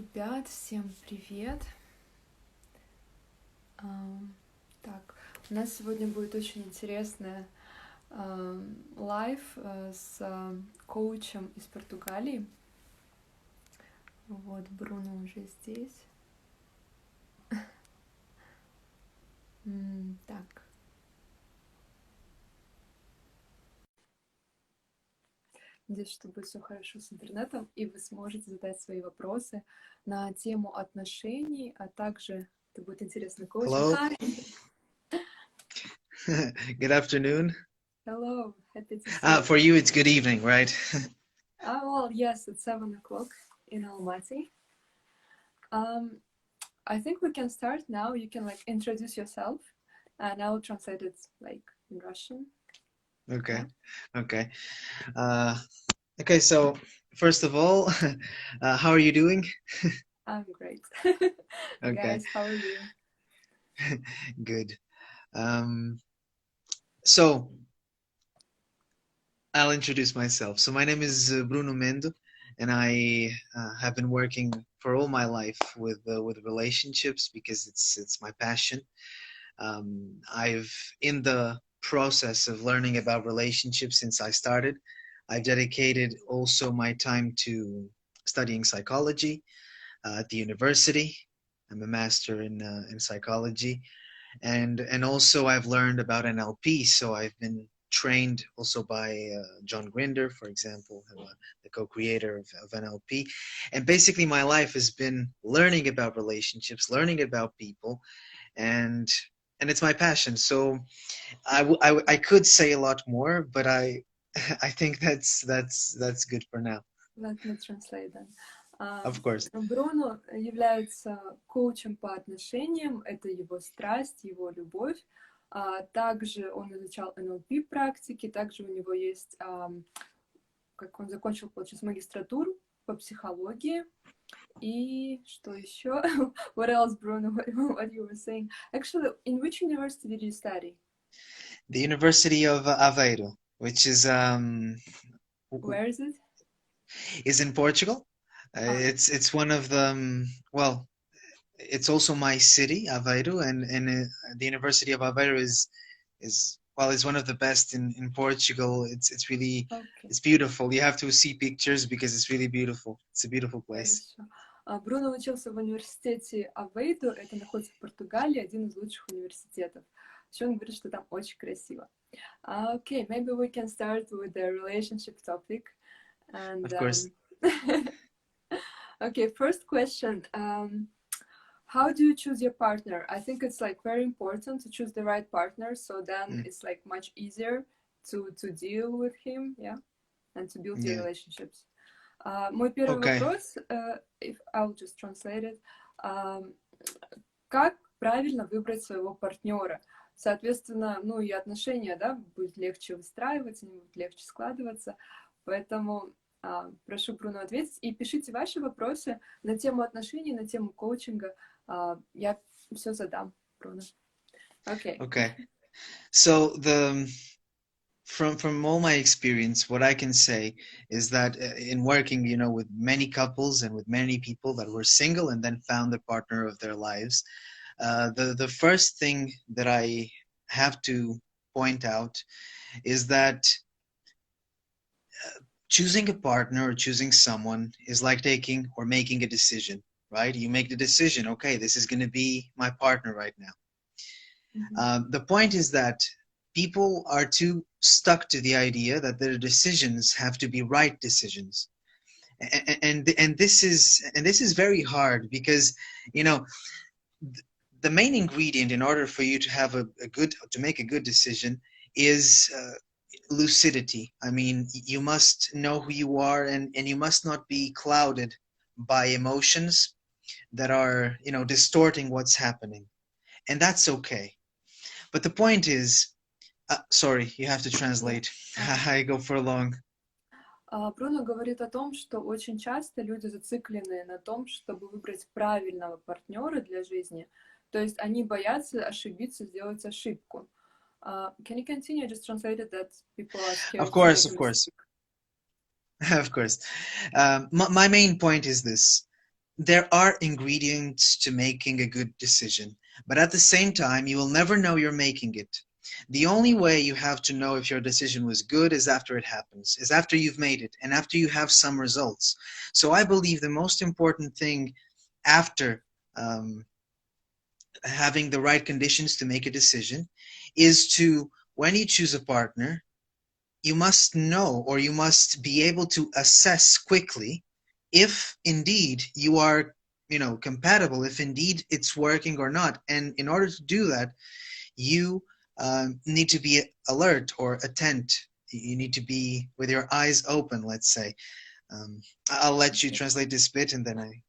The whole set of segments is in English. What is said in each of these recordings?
Ребят, всем привет! Так, у нас сегодня будет очень интересная лайв с коучем из Португалии. Вот, Бруно уже здесь. Так. Надеюсь, что будет все хорошо с интернетом, и вы сможете задать свои вопросы на тему отношений, а также это будет интересный коучинг. Hello. Hi. Good afternoon. Hello, happy to see you. For you, it's good evening, right? Well, yes, it's 7 o'clock in Almaty. I think we can start now. You can introduce yourself, and I will translate it in Russian. Okay. Okay. Okay. So first of all, how are you doing? I'm great. Okay. Guys, how are you? Good. So I'll introduce myself. So my name is Bruno Mendo, and I have been working for all my life with relationships because it's my passion. I've in the process of learning about relationships since I started. I've dedicated also my time to studying psychology at the university. I'm a master in psychology, and also I've learned about NLP. So I've been trained also by John Grinder, for example, the co-creator of NLP. And basically, my life has been learning about relationships, learning about people, and it's my passion. So I could say a lot more, but I think that's good for now. Let me translate then. Of course. Бруно является коучем по отношениям, это его страсть, его любовь. Также он изучал НЛП практики, также у него есть, как он закончил, получается, магистратуру по психологии. И что еще? What else, Bruno? What you were saying? Actually, in which university did you study? The University of Aveiro, which is Where is it? Is in Portugal. It's one of the well, it's also my city, Aveiro, and the University of Aveiro is well, it's one of the best in Portugal. It's really It's beautiful. You have to see pictures because it's really beautiful. It's a beautiful place. Бруно учился в университете Авейдо, это находится в Португалии, один из лучших университетов. Еще он говорит, что там очень красиво. Okay, maybe we can start with the relationship topic. And, of course. Okay, first question. How do you choose your partner? I think it's very important to choose the right partner, so then it's much easier to deal with him, yeah, and to build your relationships. Мой первый вопрос, if I'll just translate it, как правильно выбрать своего партнера? Соответственно, и отношения, да, будет легче выстраивать, они будут легче складываться, поэтому прошу Бруно ответить, и пишите ваши вопросы на тему отношений, на тему коучинга, я все задам, Бруно. Okay. So from all my experience, what I can say is that in working, with many couples and with many people that were single and then found the partner of their lives, the first thing that I have to point out is that choosing a partner or choosing someone is like taking or making a decision, right? You make the decision, okay, this is going to be my partner right now. Mm-hmm. The point is that people are too stuck to the idea that their decisions have to be right decisions. And this is very hard because, the main ingredient in order for you to have to make a good decision is lucidity. I mean, you must know who you are, and you must not be clouded by emotions that are, distorting what's happening. And that's okay. But the point is, sorry, you have to translate. I go for long. Бруно говорит о том, что очень часто люди зациклены на том, чтобы выбрать правильного партнера для жизни. То есть они боятся ошибиться, сделать ошибку. Can you continue? I just translated that people are scared. Of course. Of course. My main point is this. there are ingredients to making a good decision, but at the same time, you will never know you're making it. The only way you have to know if your decision was good is after it happens, is after you've made it, and after you have some results. So I believe the most important thing after having the right conditions to make a decision is to, when you choose a partner, you must know, or you must be able to assess quickly if indeed you are, compatible, if indeed it's working or not. And in order to do that, you need to be alert or attent. You need to be with your eyes open, let's say. I'll let you translate this bit and then I...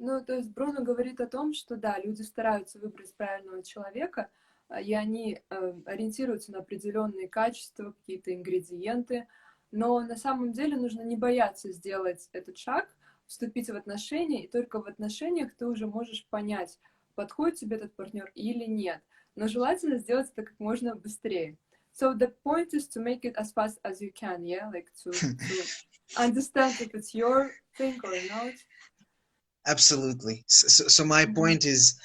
Ну, то есть Бруно говорит о том, что да, люди стараются выбрать правильного человека, и они ориентируются на определенные качества, какие-то ингредиенты, но на самом деле нужно не бояться сделать этот шаг, вступить в отношения, и только в отношениях ты уже можешь понять, подходит тебе этот партнер или нет. Но желательно сделать это как можно быстрее. So the point is to make it as fast as you can, yeah? Like to understand if it's your thing or not. Absolutely. So my point is,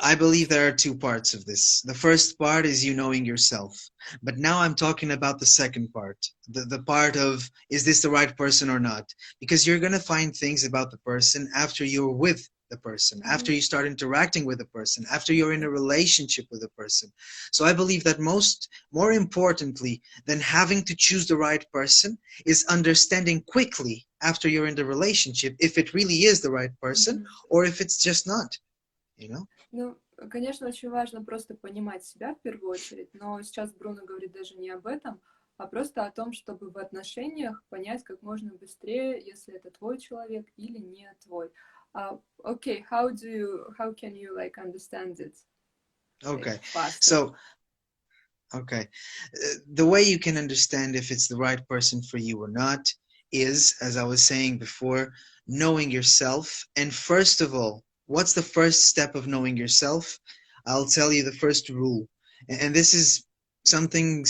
I believe there are two parts of this. The first part is you knowing yourself. But now I'm talking about the second part, the part of, is this the right person or not? Because you're going to find things about the person after you're with the person, after you start interacting with the person, after you're in a relationship with the person. So I believe that more importantly than having to choose the right person is understanding quickly after you're in the relationship if it really is the right person or if it's just not, Ну, конечно, очень важно просто понимать себя в первую очередь, но сейчас Бруно говорит даже не об этом, а просто о том, чтобы в отношениях понять как можно быстрее, если это твой человек или не твой. Okay, how can you like understand it? Okay, Faster? so, okay. The way you can understand if it's the right person for you or not is, as I was saying before, knowing yourself. And first of all, what's the first step of knowing yourself? I'll tell you the first rule. And this is something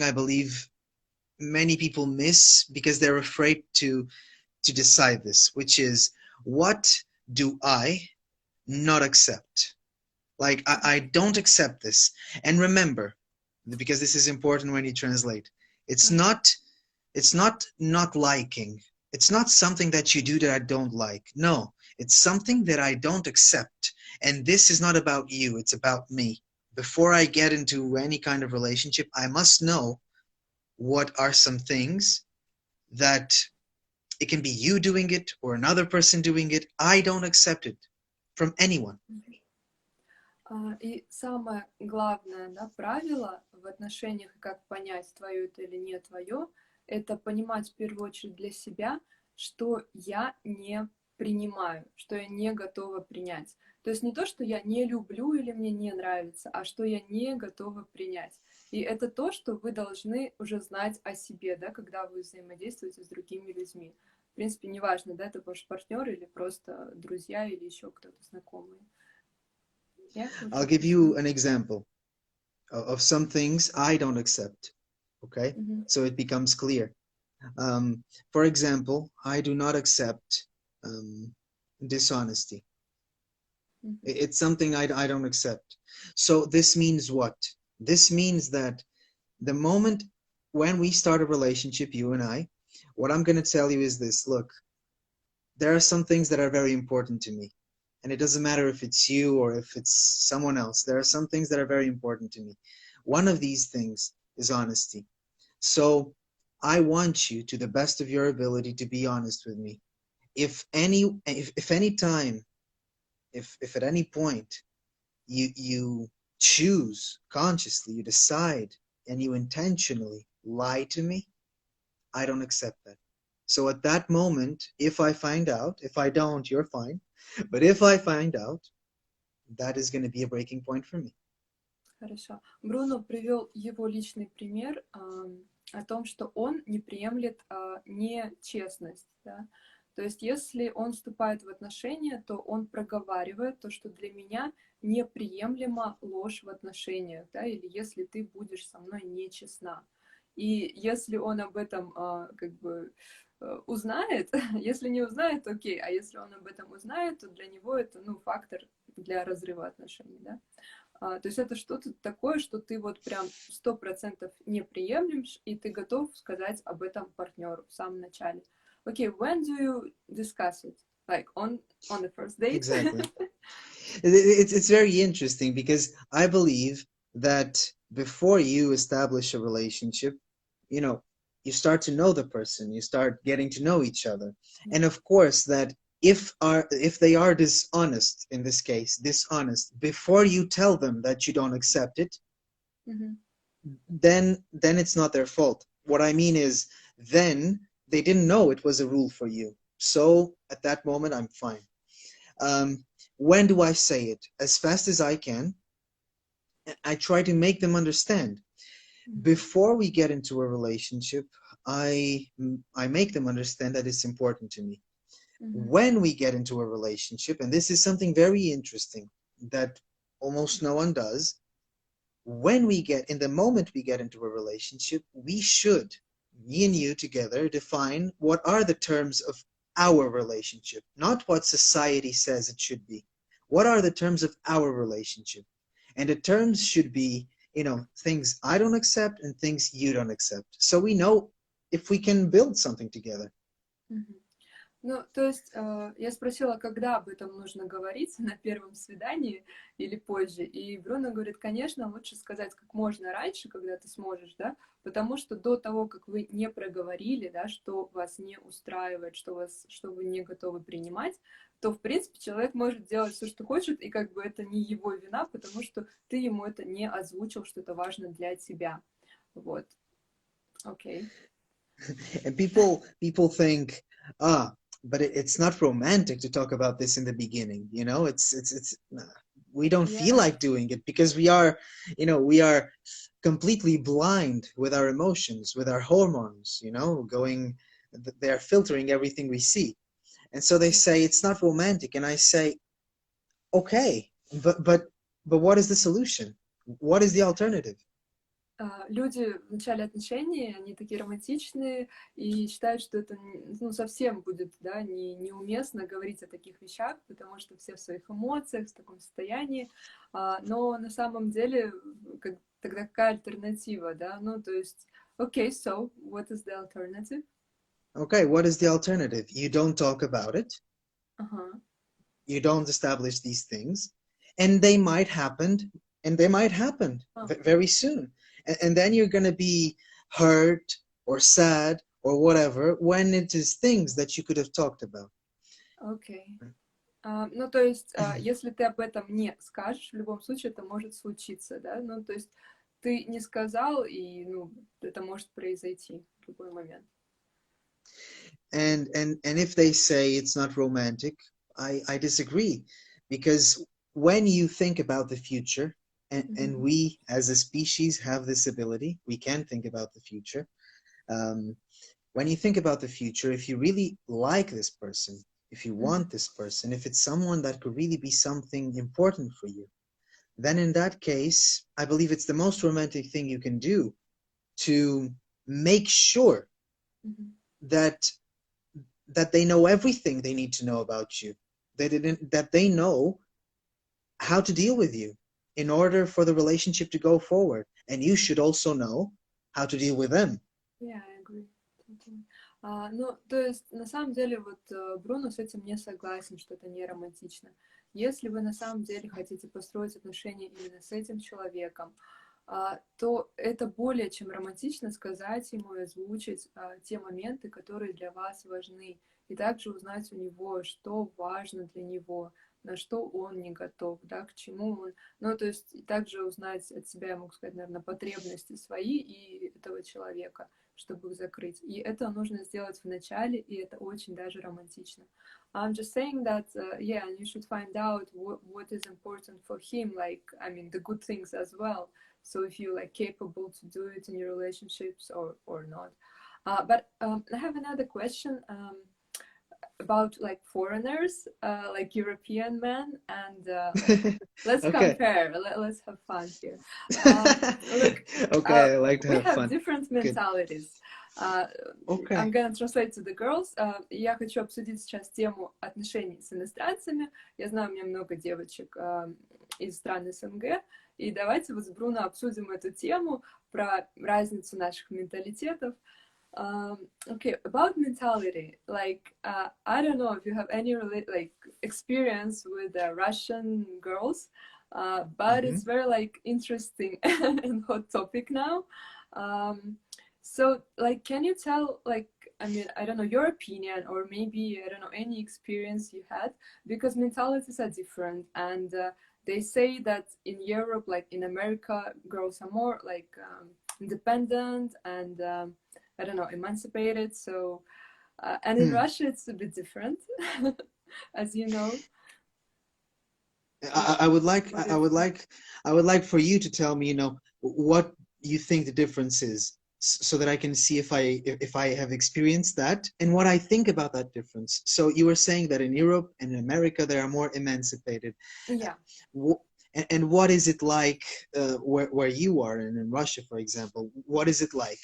I believe many people miss because they're afraid to decide this, which is, what do I not accept? Like, I don't accept this. And remember, because this is important when you translate, it's not liking. It's not something that you do that I don't like. No, it's something that I don't accept. And this is not about you, it's about me. Before I get into any kind of relationship, I must know what are some things that it can be you doing it or another person doing it. I don't accept it from anyone. И самое главное, да, правило в отношениях, как понять, твое это или не твое, это понимать в первую очередь для себя, что я не принимаю, что я не готова принять. То есть не то, что я не люблю или мне не нравится, а что я не готова принять. И это то, что вы должны уже знать о себе, да, когда вы взаимодействуете с другими людьми. В принципе, неважно, да, это ваш партнер или просто друзья или еще кто-то знакомый. Yeah, I'll give you an example of some things I don't accept. Okay, so it becomes clear. For example, I do not accept dishonesty. It's something I don't accept. So this means what? This means that the moment when we start a relationship, you and I, what I'm going to tell you is this. Look, there are some things that are very important to me. And it doesn't matter if it's you or if it's someone else. There are some things that are very important to me. One of these things is honesty. So I want you, to the best of your ability, to be honest with me. If at any point you choose consciously, you decide, and you intentionally lie to me, I don't accept that. So at that moment, if I find out, if I don't, you're fine. But if I find out, that is going to be a breaking point for me. Хорошо. Бруно привел его личный пример о том, что он не приемлет нечестность. Да? То есть, если он вступает в отношения, то он проговаривает то, что для меня неприемлема ложь в отношениях, да? Или если ты будешь со мной нечестна. И если он об этом как бы узнает. Если не узнает, окей. А если он об этом узнает, то для него это, ну, фактор для разрыва отношений, да. То есть это что-то такое, что ты вот прям 100% не приемлешь, и ты готов сказать об этом партнеру в самом начале. Okay, when do you discuss it? Like on the first date? Exactly. It's very interesting because I believe that before you establish a relationship, you know, you start to know the person, you start getting to know each other. And of course that if they are dishonest, in this case, dishonest, before you tell them that you don't accept it, Mm-hmm. then it's not their fault. What I mean is, then they didn't know it was a rule for you. So at that moment, I'm fine. When do I say it? As fast as I can. I try to make them understand. Before we get into a relationship, I make them understand that it's important to me. Mm-hmm. When we get into a relationship, and this is something very interesting that almost no one does, in the moment we get into a relationship, we should, me and you together, define what are the terms of our relationship, not what society says it should be. What are the terms of our relationship? And the terms should be, you know, things I don't accept and things you don't accept. So we know if we can build something together. Mm-hmm. Ну, то есть я спросила, когда об этом нужно говорить, на первом свидании или позже, и Бруно говорит, конечно, лучше сказать как можно раньше, когда ты сможешь, да, потому что до того, как вы не проговорили, да, что вас не устраивает, что вы не готовы принимать, то, в принципе, человек может делать все, что хочет, и как бы это не его вина, потому что ты ему это не озвучил, что это важно для тебя. Вот. Окей. And people think, but it's not romantic to talk about this in the beginning, you know. It's we don't feel like doing it because we are completely blind with our emotions, with our hormones, you know, they're filtering everything we see. And so they say it's not romantic, and I say, okay, but what is the solution? What is the alternative? Люди в начале отношений, они такие романтичные и считают, что это, ну, совсем будет, да, неуместно говорить о таких вещах, потому что все в своих эмоциях, в таком состоянии. Но на самом деле, тогда какая альтернатива, да? Ну, то есть, okay, so what is the alternative? Okay, what is the alternative? You don't talk about it. Uh-huh. You don't establish these things, and they might happen, very soon. And then you're going to be hurt or sad or whatever when it is things that you could have talked about. Окей. Ну, то есть, если ты об этом не скажешь, в любом случае это может случиться, да? Ну, то есть, ты не сказал, и, ну, это может произойти в любой момент. And if they say it's not romantic, I disagree, because when you think about the future, and we as a species have this ability, we can think about the future. When you think about the future, if you really like this person, if you want this person, if it's someone that could really be something important for you, then in that case, I believe it's the most romantic thing you can do to make sure that they know everything they need to know about you, that they know how to deal with you in order for the relationship to go forward. And you should also know how to deal with them. Yeah, I agree. Ну, то есть, на самом деле, вот Бруно с этим не согласен, что это не романтично. Если вы на самом деле хотите построить отношения именно с этим человеком, то это более чем романтично сказать ему и озвучить те моменты, которые для вас важны, и также узнать у него, что важно для него, на что он не готов, да, к чему он... Ну, то есть также узнать от себя, я могу сказать, наверное, потребности свои и этого человека, чтобы их закрыть. И это нужно сделать в начале, и это очень даже романтично. I'm just saying that, yeah, you should find out what is important for him, like, I mean, the good things as well. So if you're, like, capable to do it in your relationships or not. But I have another question. About like foreigners, like European men, and let's compare. Let's have fun here. Look, okay, I like to we have have fun. different mentalities. Okay. I'm gonna translate to the girls. Я хочу обсудить сейчас тему отношений с иностранцами. Я знаю, у меня много девочек из стран СНГ, и давайте вот с Бруно обсудим эту тему про разницу наших менталитетов. Okay, about mentality, like I don't know if you have any experience with Russian girls, but it's very like interesting and hot topic now. So like, can you tell, like, I mean, I don't know, your opinion, or maybe, I don't know, any experience you had, because mentalities are different, and they say that in Europe, like in America, girls are more like independent and I don't know, emancipated. So, and in Russia, it's a bit different, as you know. I would like for you to tell me, you know, what you think the difference is, so that I can see if I have experienced that and what I think about that difference. So you were saying that in Europe and in America they are more emancipated. Yeah. And what is it like where you are, and in Russia, for example? What is it like?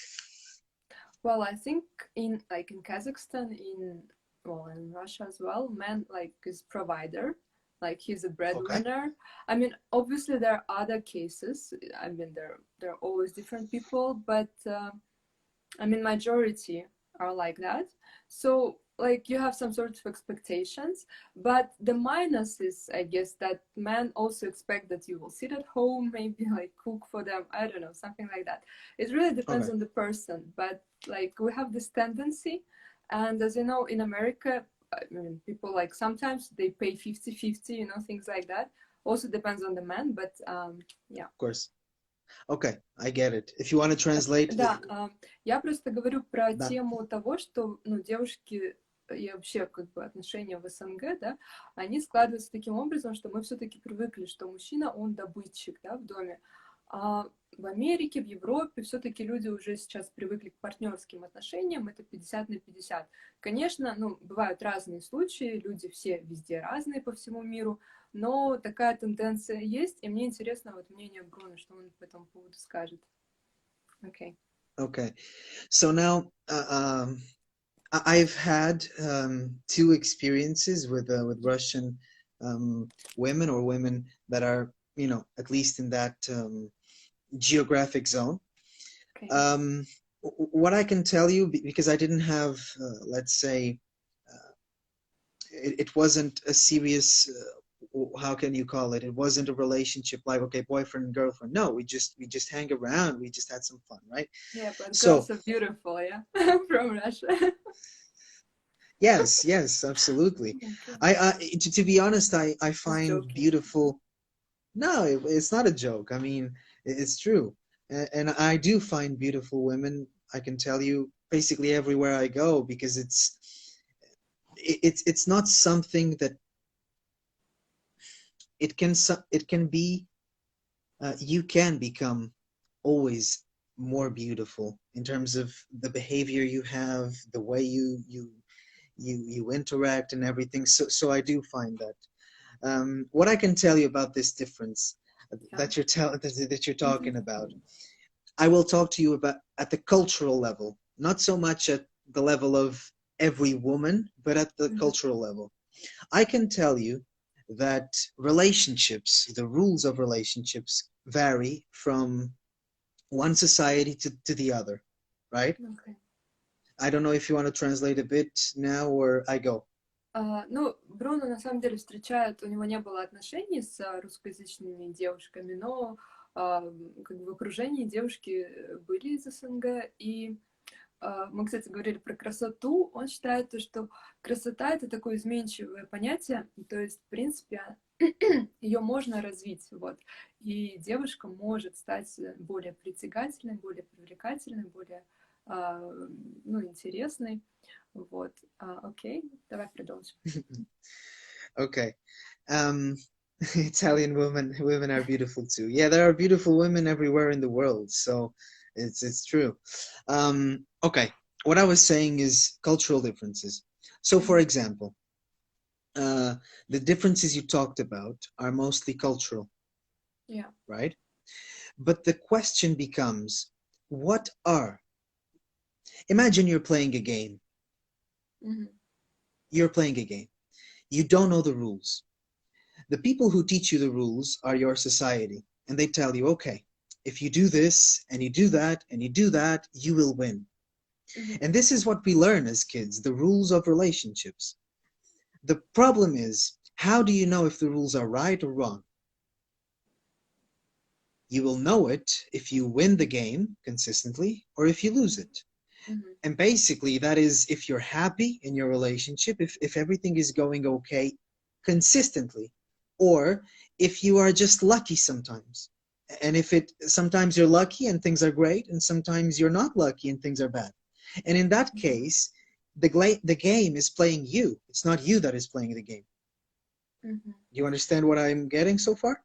Well, I think in Kazakhstan, in Russia as well, man like is provider, like he's a breadwinner. Okay. I mean, obviously there are other cases. I mean, there are always different people, but I mean, majority are like that. So like you have some sort of expectations, but the minus is, I guess, that men also expect that you will sit at home, maybe like cook for them, I don't know, something like that. It really depends on the person, but like we have this tendency, and as you know, in America, I mean, people like sometimes they pay 50-50, you know, things like that. Also depends on the man, but yeah. Of course. Okay, I get it. If you want to translate. Да, я просто говорю про тему того, что, ну, девушки и вообще как бы отношения в СНГ, да, они складываются таким образом, что мы все-таки привыкли, что мужчина, он добытчик, да, в доме. А в Америке, в Европе все-таки люди уже сейчас привыкли к партнерским отношениям, это 50/50. Конечно, ну, бывают разные случаи, люди все везде разные по всему миру, но такая тенденция есть, и мне интересно вот мнение Бруно, что он по этому поводу скажет. Okay. Okay. So now I've had two experiences with Russian women, or women that are, you know, at least in that geographic zone. Okay. What I can tell you, because I didn't have, let's say, it wasn't a serious, how can you call it? It wasn't a relationship like, okay, boyfriend and girlfriend. No, we just hang around. We just had some fun, right? Yeah, but girls are beautiful, yeah, from Russia. Yes, absolutely. Okay. To be honest, I find beautiful. No, it's not a joke. I mean, it's true, and I do find beautiful women. I can tell you basically everywhere I go, because it's not something that it can be. You can become always more beautiful in terms of the behavior you have, the way you interact and everything. So I do find that. What I can tell you about this difference that you're talking about, I will talk to you about at the cultural level, not so much at the level of every woman, but at the cultural level. I can tell you that relationships, the rules of relationships, vary from one society to the other, right? Okay. I don't know if you want to translate a bit now, or I go. Ну, Бруно на самом деле встречает, у него не было отношений с русскоязычными девушками, но как бы в окружении девушки были из СНГ, и мы, кстати, говорили про красоту. Он считает, что красота — это такое изменчивое понятие, то есть, в принципе, ее можно развить, вот, и девушка может стать более притягательной, более привлекательной, более, ну, интересной, вот. Окей, давай продолжим. Okay. Italian women are beautiful too. Yeah, there are beautiful women everywhere in the world, so it's true. Okay, what I was saying is cultural differences. So, for example, the differences you talked about are mostly cultural. Yeah. Right? But the question becomes, what are Imagine you're playing a game. You're playing a game. You don't know the rules. The people who teach you the rules are your society, and they tell you, okay, if you do this and you do that and you do that, you will win. And this is what we learn as kids, the rules of relationships. The problem is, how do you know if the rules are right or wrong? You will know it if you win the game consistently or if you lose it. And basically, that is if you're happy in your relationship, if everything is going okay consistently, or if you are just lucky sometimes. And if sometimes you're lucky and things are great, and sometimes you're not lucky and things are bad. And in that case, the game is playing you. It's not you that is playing the game. Do you understand what I'm getting so far?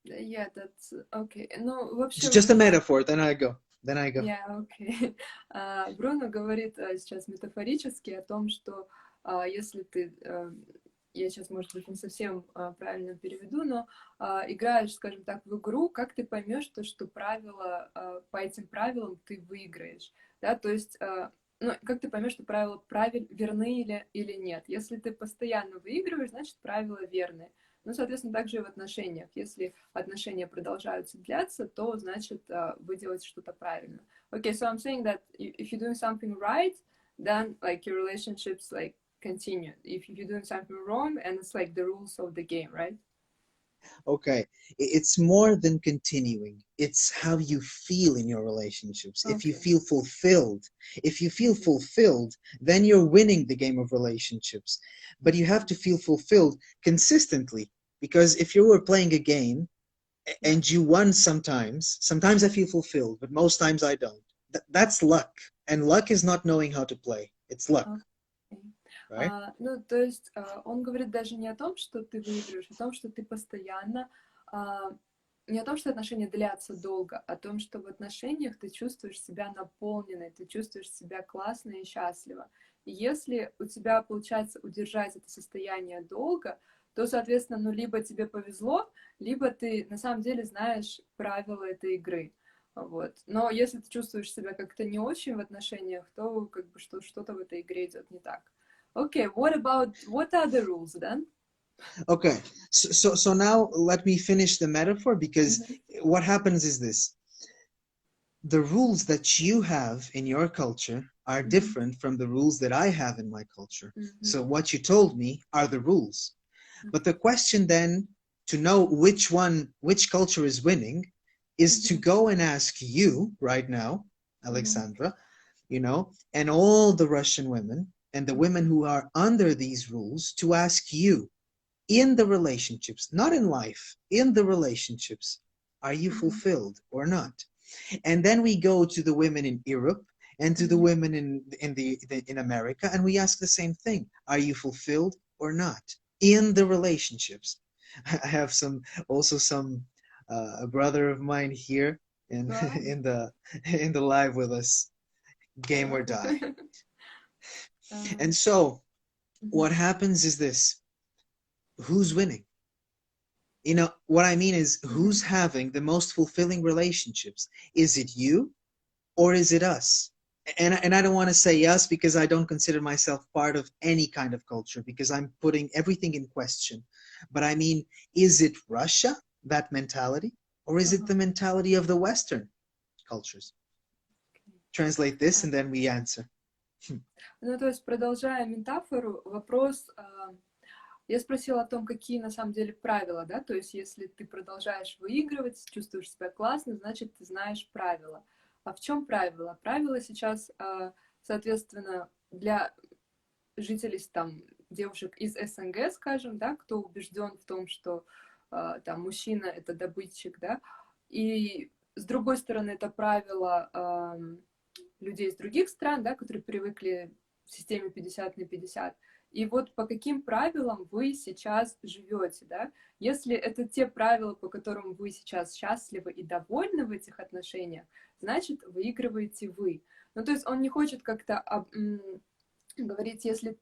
Yeah, that's okay. Ну, вообще... Just a metaphor, then I go. Yeah, okay. Бруно говорит сейчас метафорически о том, что если ты, я сейчас, может быть, не совсем правильно переведу, но играешь, скажем так, в игру, как ты поймешь то, что правила, по этим правилам ты выиграешь, да, то есть, ну, как ты поймешь, что правила верны или нет. Если ты постоянно выигрываешь, значит, правила верны. Ну, соответственно, также и в отношениях. Если отношения продолжаются длиться, то, значит, вы делаете что-то правильно. Okay, so I'm saying that if you're doing something right, then, like, your relationships, like, continue. If you're doing something wrong, and it's, like, the rules of the game, right? Okay, it's more than continuing. It's how you feel in your relationships. Okay. If you feel fulfilled, then you're winning the game of relationships. But you have to feel fulfilled consistently. Because if you were playing a game and you won sometimes I feel fulfilled, but most times I don't. That's luck. And luck is not knowing how to play. It's luck. Okay. Right? Ну, то есть он говорит даже не о том, что ты выигрываешь, о том, что ты постоянно, не о том, что отношения длятся долго, а о том, что в отношениях ты чувствуешь себя наполненной, ты чувствуешь себя классно и счастливо. И если у тебя получается удержать это состояние долго, то, соответственно, ну, либо тебе повезло, либо ты на самом деле знаешь правила этой игры. Вот. Но если ты чувствуешь себя как-то не очень в отношениях, то как бы что-то в этой игре идет не так. Okay, what are the rules then? Okay, so now let me finish the metaphor, because what happens is this. The rules that you have in your culture are different from the rules that I have in my culture. So what you told me are the rules. But the question then, to know which culture is winning, is to go and ask you right now, Alexandra, you know, and all the Russian women and the women who are under these rules, to ask you, in the relationships, not in life, in the relationships, are you fulfilled or not? And then we go to the women in Europe and to the women in America, and we ask the same thing. Are you fulfilled or not in the relationships? I have a brother of mine here in the live with us, game or die. And so what happens is this. Who's winning? You know, what I mean is, who's having the most fulfilling relationships? Is it you or is it us? And I don't want to say us, because I don't consider myself part of any kind of culture, because I'm putting everything in question. But I mean, is it Russia, that mentality, or is it the mentality of the Western cultures? Translate this and then we answer. Ну, то есть, продолжая метафору, вопрос... Я спросила о том, какие на самом деле правила, да, то есть если ты продолжаешь выигрывать, чувствуешь себя классно, значит, ты знаешь правила. А в чем правила? Правила сейчас, соответственно, для жителей, там, девушек из СНГ, скажем, да, кто убежден в том, что там мужчина — это добытчик, да, и с другой стороны, это правила людей из других стран, да, которые привыкли в системе 50/50. И вот по каким правилам вы сейчас живете, да? Если это те правила, по которым вы сейчас счастливы и довольны в этих отношениях, значит, выигрываете вы. Ну, то есть он не хочет как-то говорить, если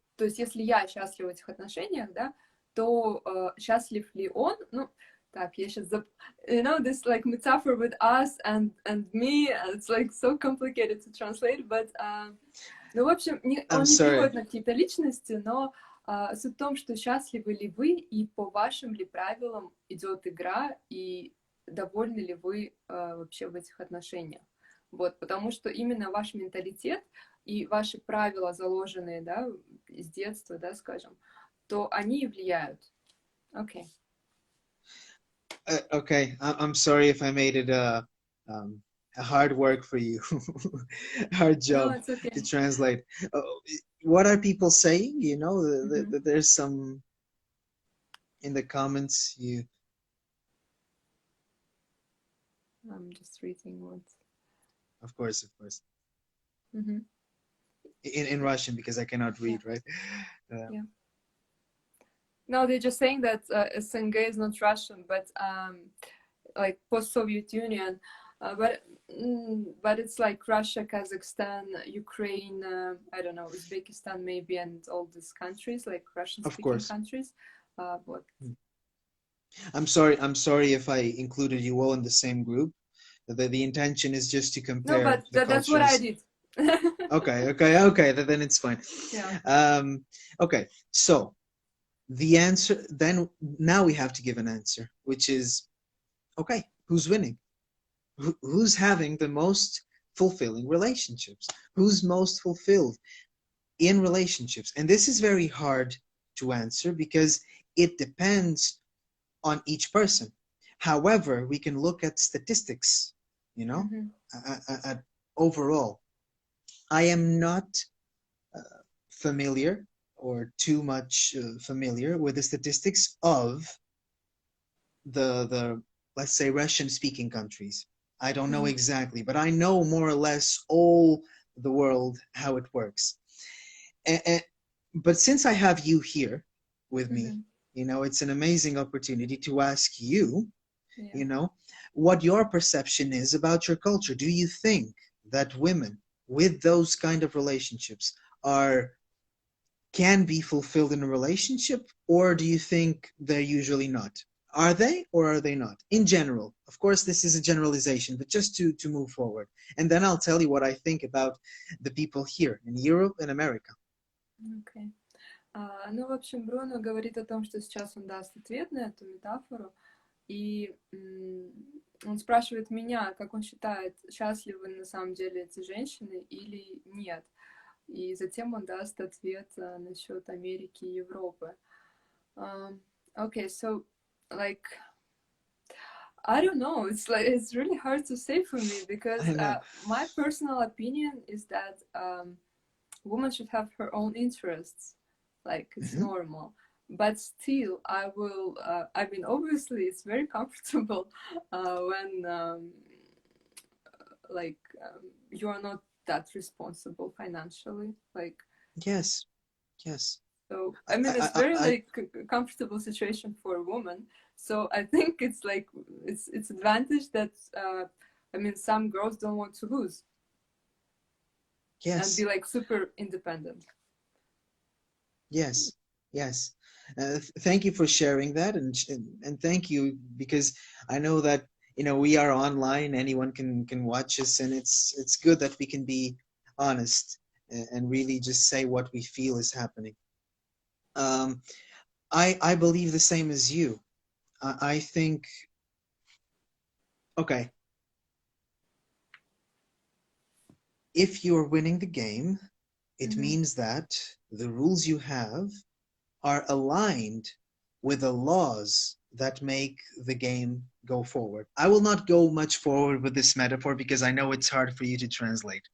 я счастлива в этих отношениях, да, то счастлив ли он? Ну, Так, я сейчас you know, this like metaphor with us and me, it's like so complicated to translate, but ну, в общем, I'm он не sorry. переводит на какие-то личности, но суть в том, что счастливы ли вы и по вашим ли правилам идет игра, и довольны ли вы вообще в этих отношениях. Вот, потому что именно ваш менталитет и ваши правила, заложенные, да, с детства, да, скажем, то они и влияют. Окей. Okay, I'm sorry if I made it a hard work for you, hard No, job it's okay. to translate. What are people saying? You know, there's some in the comments. I'm just reading what. Of course, of course. Mm-hmm. In Russian because I cannot read, Yeah. right? Yeah. No, they're just saying that SNG is not Russian, but like post-Soviet Union, but it's like Russia, Kazakhstan, Ukraine, I don't know, Uzbekistan maybe, and all these countries, like Russian-speaking countries. What? I'm sorry if I included you all in the same group. The intention is just to compare. No, but that's what I did. Okay. Then it's fine. Yeah. Okay. So the answer then now we have to give an answer, which is okay. Who's winning? Who's having the most fulfilling relationships? Who's most fulfilled in relationships? And this is very hard to answer because it depends on each person. However, we can look at statistics, you know, at overall. I am not familiar or too much familiar with the statistics of the let's say Russian speaking countries. I don't know exactly, but I know more or less all the world, how it works. But since I have you here with me, you know, it's an amazing opportunity to ask you, you know, what your perception is about your culture. Do you think that women with those kind of relationships can be fulfilled in a relationship, or do you think they're usually not? Are they or are they not? In general, of course, this is a generalization, but just to move forward. And then I'll tell you what I think about the people here in Europe and America. Okay. Ну, в общем, Бруно говорит о том, что сейчас он даст ответ на эту метафору, и он спрашивает меня, как он считает, счастливы на самом деле эти женщины или нет. И затем он даст ответ насчет Америки и Европы. Okay, so like I don't know. It's really hard to say for me because my personal opinion is that woman should have her own interests, like it's normal. But still, I will. I mean, obviously, it's very comfortable when you are not that responsible financially. Like yes. So I mean, it's very comfortable situation for a woman. So I think it's like it's advantage that I mean some girls don't want to lose. Yes. And be like super independent. Yes. Thank you for sharing that, and thank you because I know that we are online. Anyone can watch us, and it's good that we can be honest and really just say what we feel is happening. I believe the same as you. I think, okay, if you're winning the game, it means that the rules you have are aligned with the laws that make the game go forward. I will not go much forward with this metaphor because I know it's hard for you to translate.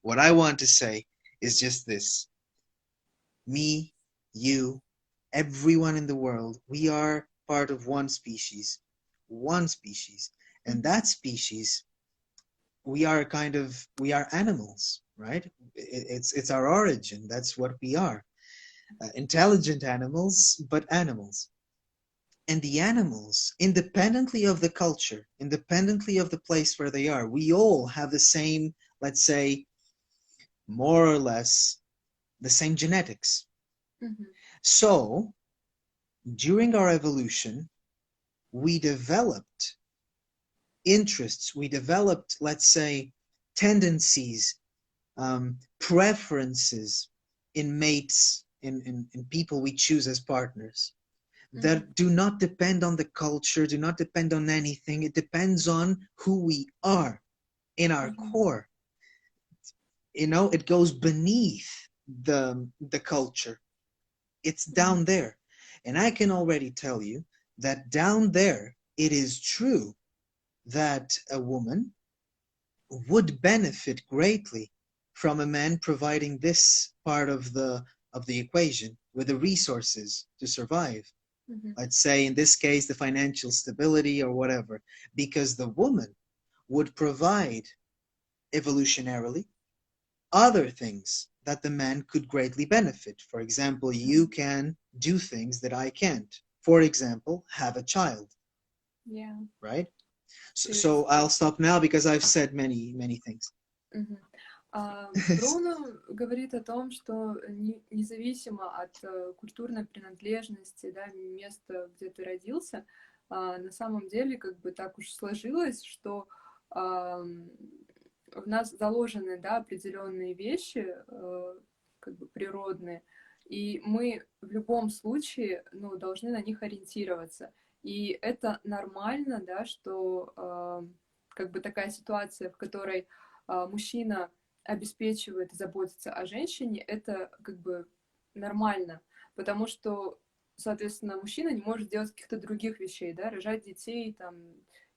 What I want to say is just this. Me, you, everyone in the world, we are part of one species. And that species, we are animals, right? It's our origin. That's what we are. Intelligent animals, but animals. And the animals, independently of the culture, independently of the place where they are, we all have the same, let's say, more or less, the same genetics. So, during our evolution, we developed interests, we developed, let's say, tendencies, preferences in mates, in people we choose as partners, that do not depend on the culture, do not depend on anything. It depends on who we are in our core. You know, it goes beneath the culture. It's down there. And I can already tell you that down there, it is true that a woman would benefit greatly from a man providing this part of the equation with the resources to survive. Let's say in this case, the financial stability or whatever, because the woman would provide evolutionarily other things that the man could greatly benefit. For example, you can do things that I can't. For example, have a child. Yeah. Right? So I'll stop now because I've said many things. Бруно говорит о том, что независимо от культурной принадлежности, да, места, где ты родился, на самом деле как бы так уж сложилось, что в нас заложены, да, определенные вещи, как бы природные, и мы в любом случае, ну, должны на них ориентироваться. И это нормально, да, что как бы такая ситуация, в которой мужчина обеспечивает и заботится о женщине, это как бы нормально, потому что, соответственно, мужчина не может делать каких-то других вещей, да, рожать детей, там,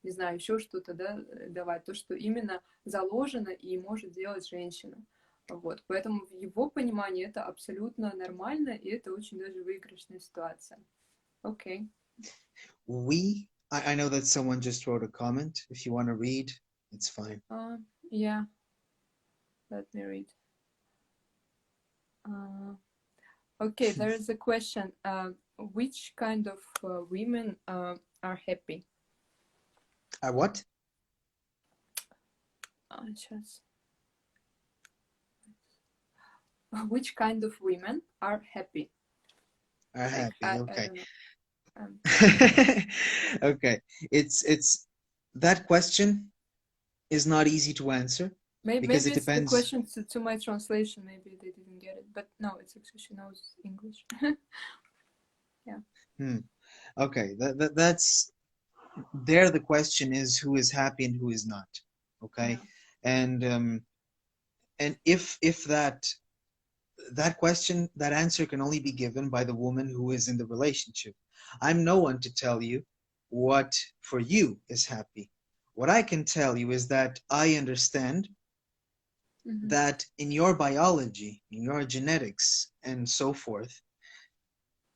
не знаю, еще что-то, да, давать, то, что именно заложено и может делать женщина. Вот, поэтому в его понимании это абсолютно нормально, и это очень даже выигрышная ситуация. Окей. I know that someone just wrote a comment. If you want to read, it's fine. Yeah. Let me read. Okay, there is a question. Which kind of women are happy? Are what? Which kind of women are happy? Are happy. Okay. I Okay. It's that question is not easy to answer. Maybe because it's it depends. the question to my translation. Maybe they didn't get it, but no, it's actually she knows English. Yeah. Okay, that's there. The question is who is happy and who is not. Okay, yeah. And if that question, that answer can only be given by the woman who is in the relationship. I'm no one to tell you what for you is happy. What I can tell you is that I understand that in your biology, in your genetics, and so forth,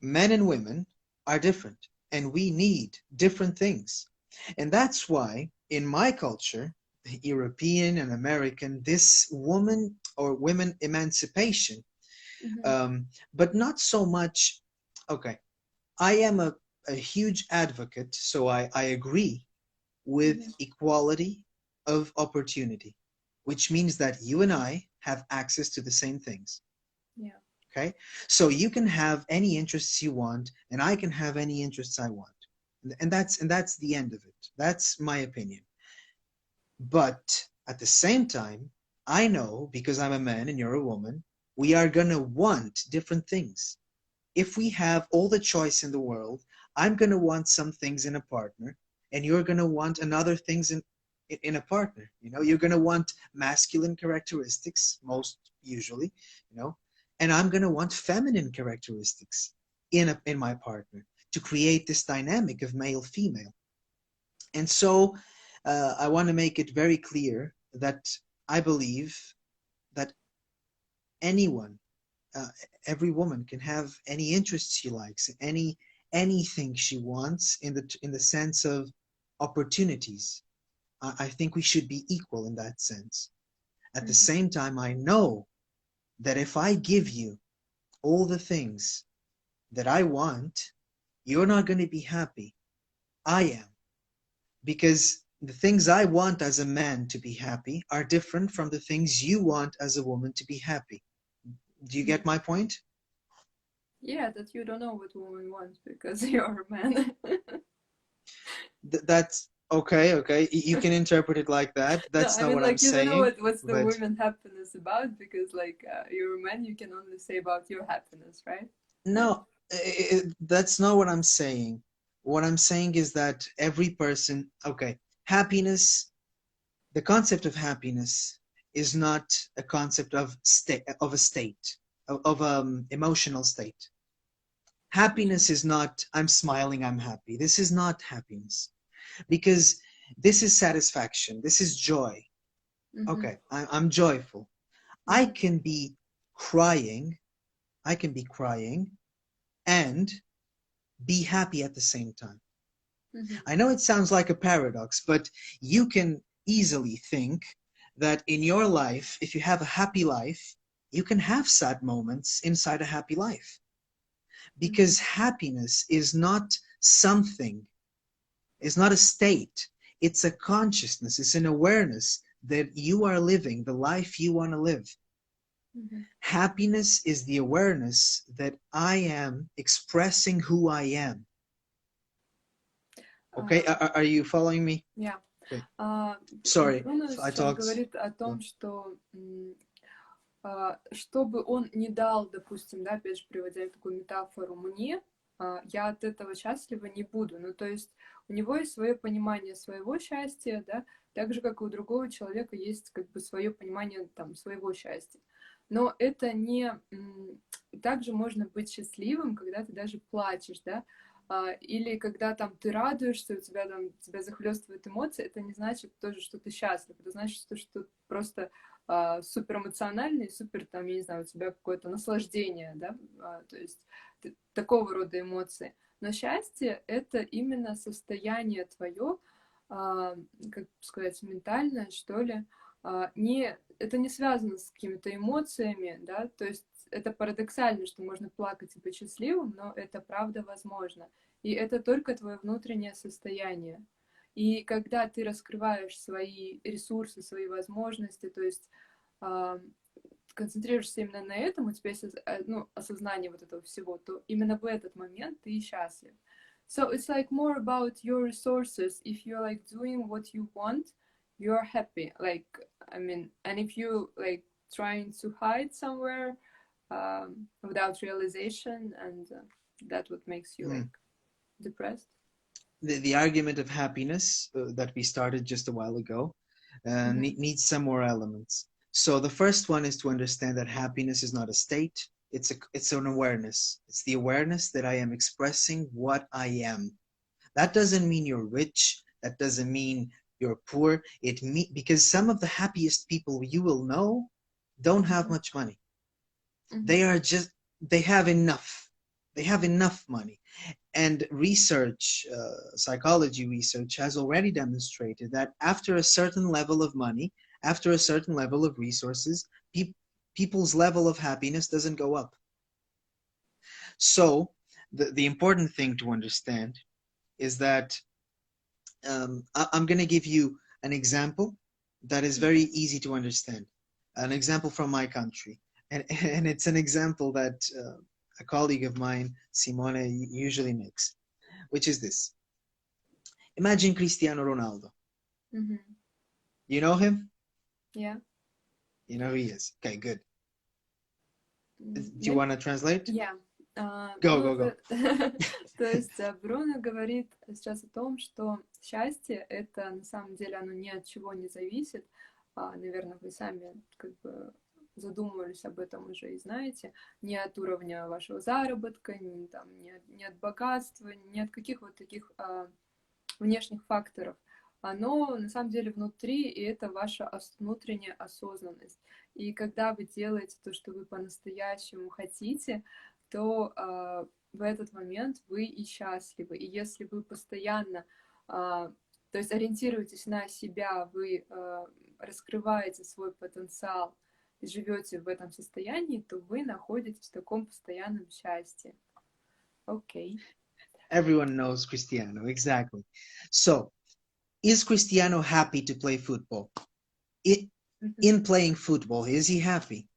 men and women are different, and we need different things. And that's why in my culture, European and American, this woman or women emancipation, but not so much, okay, I am a huge advocate, so I agree with equality of opportunity, which means that you and I have access to the same things. Yeah. Okay? So you can have any interests you want, and I can have any interests I want. And that's the end of it. That's my opinion. But at the same time, I know, because I'm a man and you're a woman, we are gonna want different things. If we have all the choice in the world, I'm gonna want some things in a partner, and you're gonna want another things in a partner. You know, you're gonna want masculine characteristics, most usually, you know, and I'm gonna want feminine characteristics in my partner to create this dynamic of male-female. And so I want to make it very clear that I believe that anyone, every woman can have any interests she likes, anything she wants in the sense of opportunities. I think we should be equal in that sense. At the same time, I know that if I give you all the things that I want, you're not going to be happy. I am. Because the things I want as a man to be happy are different from the things you want as a woman to be happy. Do you get my point? Yeah, that you don't know what woman wants because you're a man. That's okay. Okay, you can interpret it like that. No, That's I not mean, what I'm like, you don't know saying. what's the But women happiness about, because, like, you're a man, you can only say about your happiness, right? Like, no, that's not what I'm saying. What I'm saying is that every person, okay, happiness, the concept of happiness is not a concept of a state, of emotional state. Happiness is not, I'm smiling, I'm happy. This is not happiness, because this is satisfaction. This is joy. mm-hmm, Okay, I'm joyful. I mm-hmm, can be crying. I can be crying and be happy at the same time. mm-hmm, I know it sounds like a paradox, but you can easily think that in your life, if you have a happy life, you can have sad moments inside a happy life. mm-hmm, Because happiness is not something, it's not a state, it's a consciousness, it's an awareness that you are living the life you want to live. mm-hmm. Happiness is the awareness that I am expressing who I am. Okay, Uh, are you following me? yeah. Okay. А, Sorry, Бруно I сейчас talked. говорит о том, что чтобы он не дал, допустим, да, опять же, приводя такую метафору, мне, я от этого счастлива не буду. Ну, то есть у него есть свое понимание своего счастья, да, так же, как и у другого человека есть как бы свое понимание там своего счастья. Но это не... Также можно быть счастливым, когда ты даже плачешь, да, или когда там ты радуешься, у тебя там тебя захлестывают эмоции, это не значит тоже, что ты счастлив, это значит, что просто супер эмоциональный, супер там, я не знаю, у тебя какое-то наслаждение, да, то есть такого рода эмоции. Но счастье — это именно состояние твое, как сказать, ментальное, что ли, это не связано с какими-то эмоциями, да, то есть это парадоксально, что можно плакать и быть счастливым, но это правда возможно. И это только твое внутреннее состояние. И когда ты раскрываешь свои ресурсы, свои возможности, то есть концентрируешься именно на этом, у тебя есть осознание вот этого всего, то именно в этот момент ты счастлив. So it's like more about your resources. If you're like doing what you want, you're happy. Like, I mean, and if you like trying to hide somewhere without realization, and that what makes you like depressed. The argument of happiness that we started just a while ago needs some more elements. So the first one is to understand that happiness is not a state. It's an awareness. It's the awareness that I am expressing what I am. That doesn't mean you're rich. That doesn't mean you're poor. Because some of the happiest people you will know don't have much money. They have enough. They have enough money. And research, psychology research, has already demonstrated that after a certain level of money, after a certain level of resources, people's level of happiness doesn't go up. So the important thing to understand is that I'm going to give you an example that is very easy to understand. An example from my country. And it's an example that a colleague of mine, Simone, usually makes, which is this. Imagine Cristiano Ronaldo. You know him? Yeah. You know who he is. Okay, good. Do you want to translate? Yeah. Go. То есть Бруно говорит сейчас о том, что счастье — это на самом деле оно ни от чего не зависит. Наверное, вы сами как бы задумывались об этом уже и знаете. Ни от уровня вашего заработка, ни от богатства, ни от каких вот таких внешних факторов. Оно на самом деле внутри, и это ваша внутренняя осознанность. И когда вы делаете то, что вы по-настоящему хотите, то в этот момент вы и счастливы. И если вы постоянно, то есть ориентируетесь на себя, вы раскрываете свой потенциал и живете в этом состоянии, то вы находитесь в таком постоянном счастье. Окей. Everyone knows Cristiano, exactly. So, is Cristiano happy to play football? In playing football, is he happy?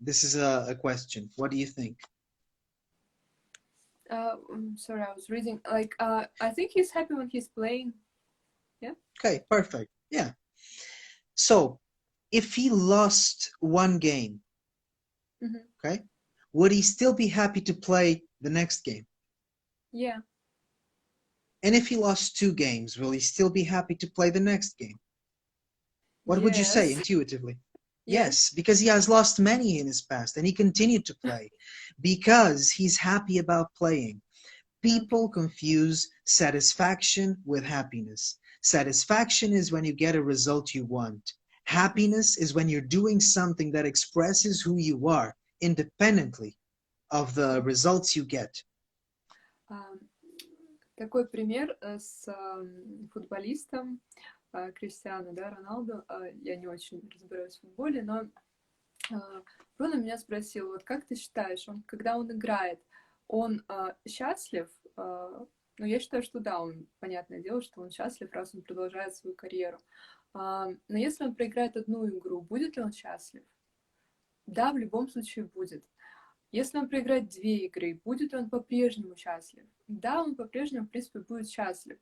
This is a question. What do you think? Sorry, I was reading. Like, I think he's happy when he's playing. Yeah. Okay, perfect. Yeah. So if he lost one game, okay, would he still be happy to play the next game? Yeah. And if he lost two games, will he still be happy to play the next game? What would you say Yes. intuitively? Yes. Yes, because he has lost many in his past and he continued to play because he's happy about playing. People confuse satisfaction with happiness. Satisfaction is when you get a result you want. Happiness is when you're doing something that expresses who you are independently of the results you get. Такой пример с футболистом Криштиану, да, Роналду. Я не очень разбираюсь в футболе, но Бруно меня спросил, вот как ты считаешь, когда он играет, он счастлив? Ну, я считаю, что да, понятное дело, что он счастлив, раз он продолжает свою карьеру. Но если он проиграет одну игру, будет ли он счастлив? Да, в любом случае будет. Если он проиграет 2 игры, будет ли он по-прежнему счастлив? Да, он по-прежнему, в принципе, будет счастлив.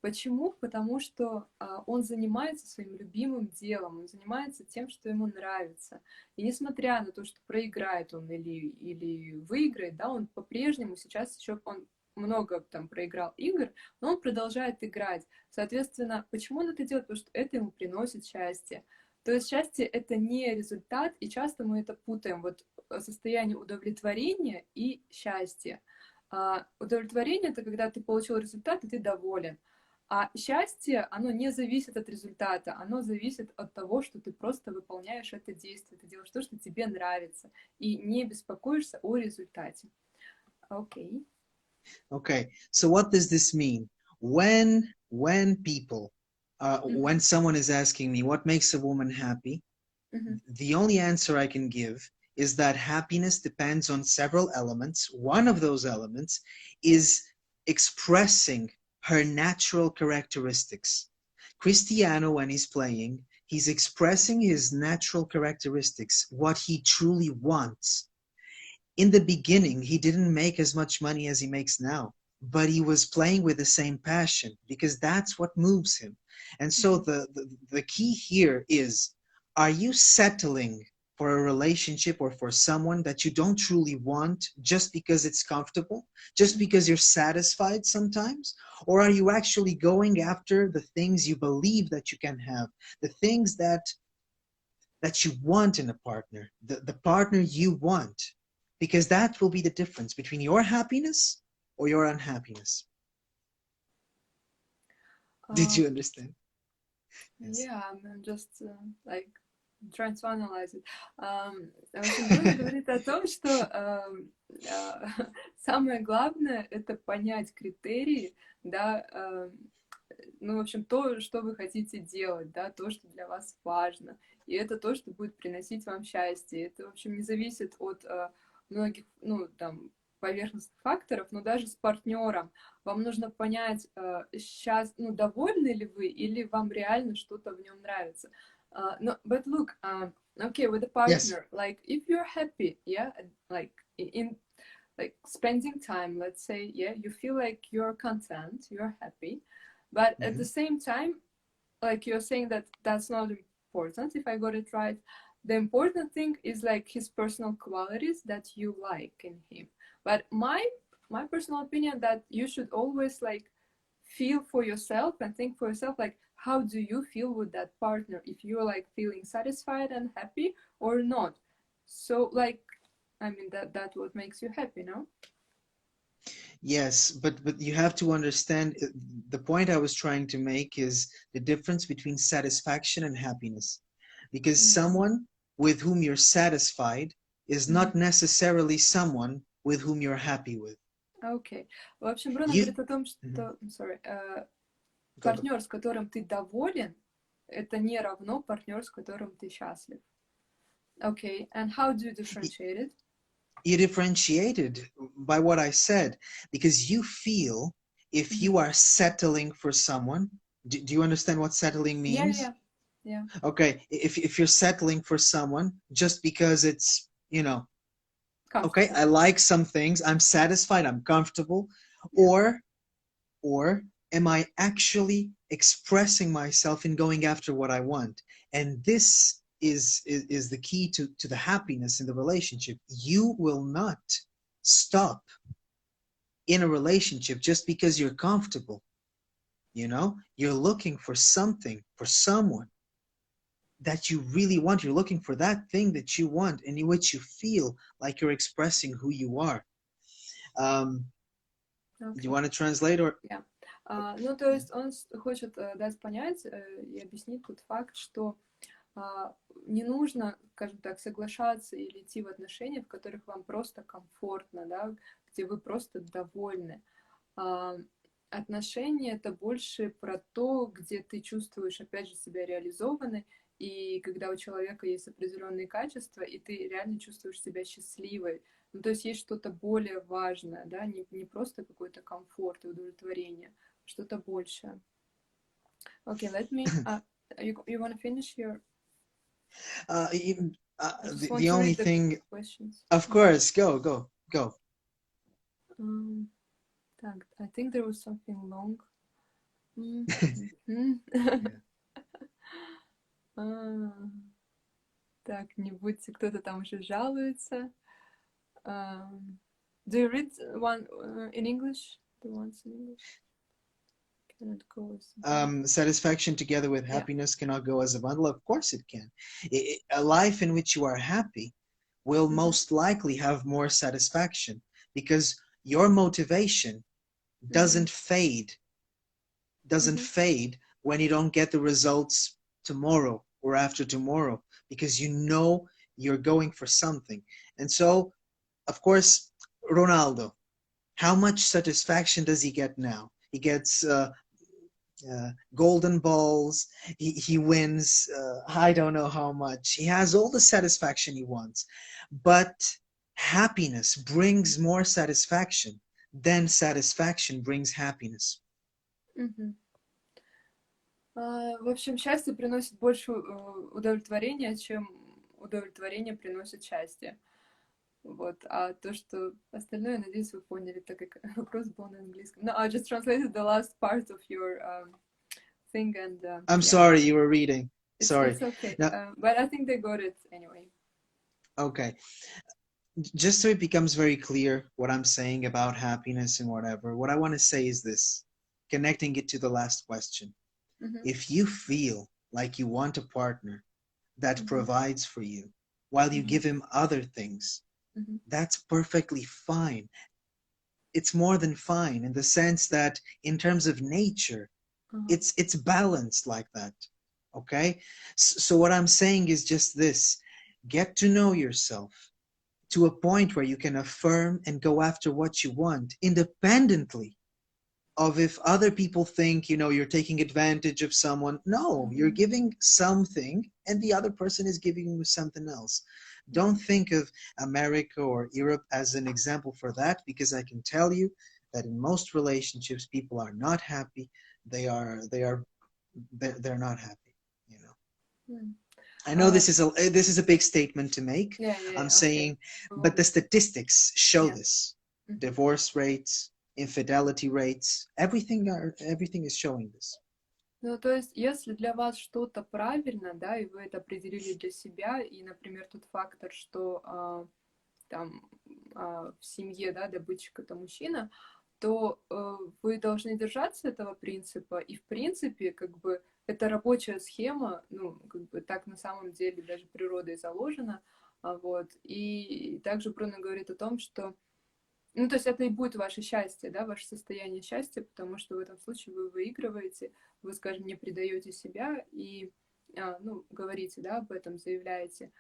Почему? Потому что он занимается своим любимым делом, он занимается тем, что ему нравится. И несмотря на то, что проиграет он или выиграет, да, он по-прежнему сейчас еще он много там проиграл игр, но он продолжает играть. Соответственно, почему он это делает? Потому что это ему приносит счастье. То есть счастье — это не результат, и часто мы это путаем. Вот состояние удовлетворения и счастья. Удовлетворение — это когда ты получил результат, и ты доволен. А счастье, оно не зависит от результата, оно зависит от того, что ты просто выполняешь это действие, ты делаешь то, что тебе нравится, и не беспокоишься о результате. Окей. Okay, so what does this mean? When people, when someone is asking me what makes a woman happy, the only answer I can give is that happiness depends on several elements. One of those elements is expressing her natural characteristics. Cristiano, when he's playing, he's expressing his natural characteristics, what he truly wants. In the beginning, he didn't make as much money as he makes now, but he was playing with the same passion because that's what moves him. And so the key here is, are you settling for a relationship or for someone that you don't truly want just because it's comfortable, just because you're satisfied sometimes? Or are you actually going after the things you believe that you can have, the things that you want in a partner, the partner you want? Because that will be the difference between your happiness or your unhappiness. Did you understand? Yes. Yeah, I'm just like trying to analyze it. Бруно говорит о том, что самое главное — это понять критерии, да, ну, в общем, то, что вы хотите делать, да, то, что для вас важно. И это то, что будет приносить вам счастье. Это, в общем, не зависит от многих, ну, там, поверхностных факторов, но даже с партнером вам нужно понять, сейчас, ну, довольны ли вы, или вам реально что-то в нем нравится. No, but look, okay, with a partner, like, if you're happy, yeah, like, in, like, spending time, let's say, yeah, you feel like you're content, you're happy, but at the same time, like, you're saying that that's not important, if I got it right. The important thing is like his personal qualities that you like in him. But my personal opinion that you should always like feel for yourself and think for yourself, like, how do you feel with that partner, if you're like feeling satisfied and happy or not. So like, I mean, that what makes you happy, no? Yes, but you have to understand, the point I was trying to make is the difference between satisfaction and happiness. Because someone with whom you're satisfied is not necessarily someone with whom you're happy with. Окей. В общем, Бруно говорит о том, что, партнер, с которым ты доволен, это не равно партнер, с которым ты счастлив. Okay, and how do you differentiate it? You differentiate it by what I said, because you feel if you are settling for someone, do you understand what settling means? Yeah. Okay, if you're settling for someone just because it's, you know, Okay, I like some things. I'm satisfied. I'm comfortable. Yeah. Or am I actually expressing myself and going after what I want? And this is the key to the happiness in the relationship. You will not stop in a relationship just because you're comfortable. You know, you're looking for something, for someone that you really want. You're looking for that thing that you want and in which you feel like you're expressing who you are. Do you want to translate or? Yeah. Ну, то есть он хочет дать понять и объяснить тот факт, что не нужно, скажем так, соглашаться или идти в отношения, в которых вам просто комфортно, да, где вы просто довольны. Отношения — это больше про то, где ты чувствуешь, опять же, себя реализованной, и когда у человека есть определенные качества, и ты реально чувствуешь себя счастливой. Ну, то есть есть что-то более важное, да, не просто какой-то комфорт и удовлетворение, что-то большее. Okay, let me... you want to finish your... The only thing... questions. Of course, go. Так, I think there was something long. Так, не будьте, кто-то там уже жалуется. Do you read one in English? The ones in English? Cannot go as satisfaction together with happiness cannot go as a bundle. Of course it can. A life in which you are happy will most likely have more satisfaction because your motivation doesn't fade when you don't get the results tomorrow or after tomorrow, because you know you're going for something. And so, of course, Ronaldo, how much satisfaction does he get now? He gets golden balls, he wins, I don't know how much. He has all the satisfaction he wants. But happiness brings more satisfaction than satisfaction brings happiness. В общем, счастье приносит больше удовлетворения, чем удовлетворение приносит счастье. Вот. А то, что остальное, надеюсь, вы поняли, так как вопрос был на английском. No, I just translated the last part of your thing and... I'm sorry, you were reading. Sorry. It's okay. But I think they got it anyway. Okay. Just so it becomes very clear what I'm saying about happiness and whatever, what I want to say is this, connecting it to the last question. If you feel like you want a partner that provides for you while you give him other things, that's perfectly fine. It's more than fine in the sense that in terms of nature, it's balanced like that. Okay? So what I'm saying is just this, get to know yourself to a point where you can affirm and go after what you want independently of if other people think, you know, you're taking advantage of someone. No, you're giving something and the other person is giving you something else. Don't think of America or Europe as an example for that, because I can tell you that in most relationships, people are not happy. They're not happy, you know. I know this is a big statement to make. I'm saying, but the statistics show this. Divorce rates, infidelity rates, everything is showing this. Ну, то есть, если для вас что-то правильно, да, и вы это определили для себя, и, например, тот фактор, что там в семье, да, добытчик — это мужчина, то вы должны держаться этого принципа, и, в принципе, как бы, это рабочая схема, ну, как бы, так на самом деле даже природой заложена, вот, и также Бруно говорит о том, что ну, то есть это и будет ваше счастье, да, ваше состояние счастья, потому что в этом случае вы выигрываете, вы, скажем, не предаете себя и, ну, говорите, да, об этом, заявляете,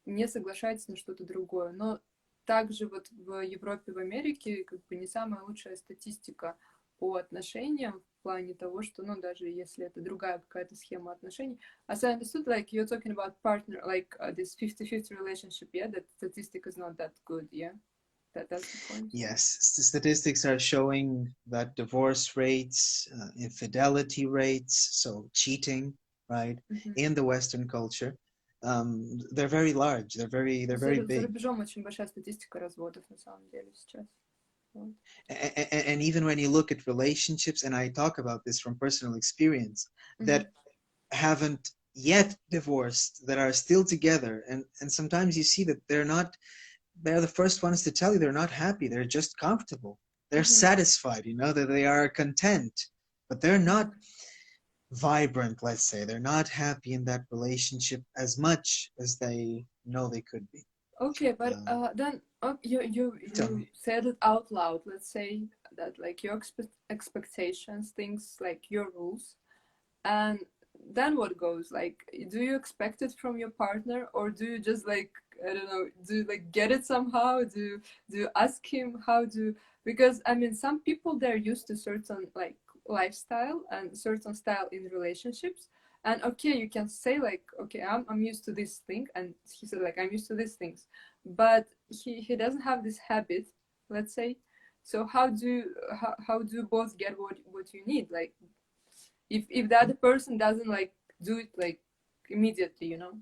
не соглашаетесь на что-то другое. Но также вот в Европе, в Америке, как бы не самая лучшая статистика по отношениям в плане того, что, ну, даже если это другая какая-то схема отношений. As I understood, like, you're talking about partner, like, this 50-50 relationship, yeah, that statistic is not that good, yeah? That's the point. Yes, statistics are showing that divorce rates, infidelity rates, so cheating, right, in the Western culture, they're very large. They're very За big. рубежом очень большая статистика разводов на самом деле сейчас. Вот. And even when you look at relationships, and I talk about this from personal experience, that haven't yet divorced, that are still together, and sometimes you see that they're the first ones to tell you they're not happy. They're just comfortable. They're satisfied, you know, that they are content, but they're not vibrant, let's say. They're not happy in that relationship as much as they know they could be. Okay, but then you said it out loud. Let's say that like your expectations, things like your rules, and then what goes? Like, do you expect it from your partner, or do you just like, I don't know, do you like get it somehow? Do you ask him how to? Because I mean, some people, they're used to certain like lifestyle and certain style in relationships. And okay, you can say like, okay, I'm used to this thing, and he said like, I'm used to these things, but he doesn't have this habit, let's say. So how do you both get what you need? Like, if the other person doesn't like do it like immediately, you know?